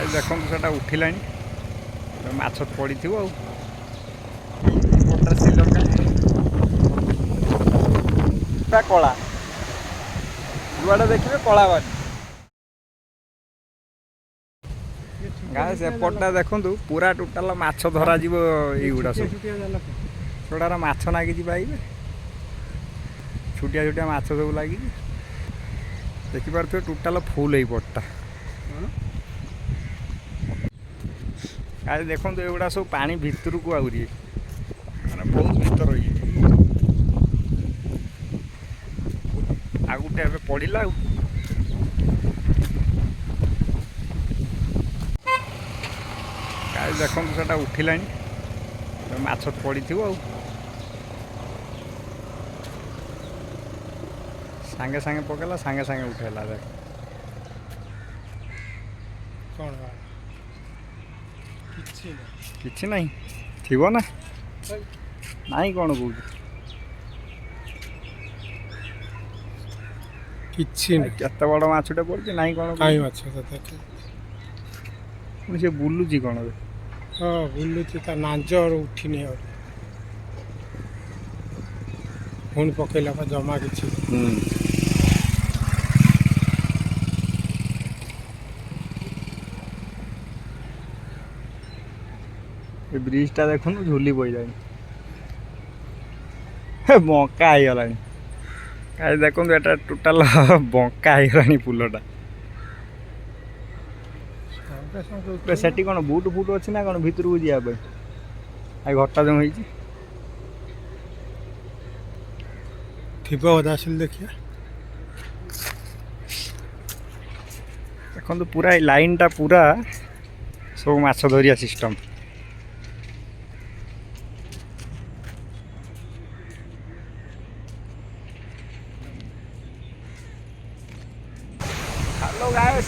देखो सेटा उठिला माछ पड़ी कला जुआड़े देखिए कला बारी गाय सेपटा देखु पूरा टोटाल माछ धरा युड़ा सब छोड़ार माछ नागी पाइबे छुटिया छुटिया माछ सब लगी देखिपे टोटाल फुल है पट्टा गाय देखो एगुड़ा सब पानी भितर को आहरी माने बहुत भीतर आगुटे पड़ा गाय देखो सेटा उठिला माछ पड़ी सांगे सांगे पकेला सांगे सांगे उठेला देख किछि नहीं थिबो ना नहीं कौन कहू केते बड़ माछटे पड़ी नहीं कौन पुणी से बुलुची कौन हाँ बुलुची ता नांज उठिनी पुणी पकेला जमा किछि ब्रिज टा देखो झुली पड़ा बंका होगला कहीं देखो एटा टोटाल बंका होगला पुलटा सेठी कौन बुट फुट अच्छी ना कौन भितर को जावाई आई घरटा जो होती देखिए देखो पूरा लाइन टा पूरा सब माछ धरिया सिस्टम हेलो गाइस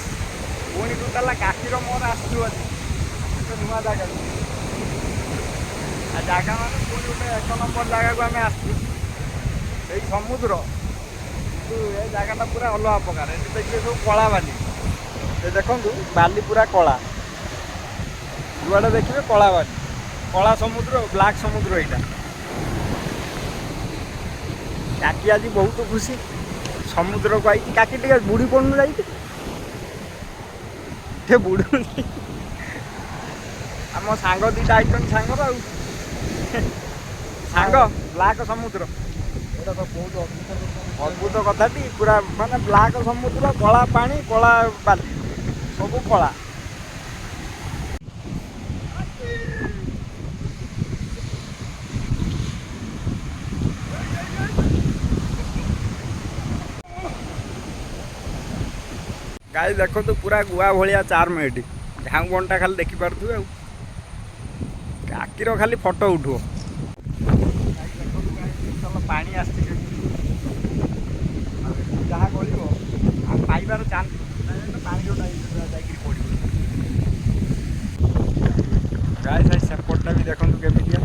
पुणी टोटाल काकीर मोर आसू नुआ जगह जगह मान पुणी गोटे 1 नंबर जगह को आम आसू समुद्र ये जगह पूरा अलग प्रकार देखिए सब कला बाली देखो बाली पूरा कला जुआड़े देखिए कला बाली कला समुद्र ब्लैक समुद्र यहाँ काकी आज बहुत खुशी समुद्र को आई काकी टे बुड़ी पड़ू जा बुड़ू आम सांग दीटा आइटम सांगर सांग ब्लैक समुद्र अद्भुत कथा पूरा माने ब्लैक समुद्र कला पानी कला बाली सब कला गाय देखो तो पूरा गुआ भाया चार्म ये झाऊ बंटा खाली देखिपे काकीर खाली फोटो उठो पानी आस जहाँ कर पाइबार चान्स पानी जो पड़ो गाय सेपटा भी देखो केमिया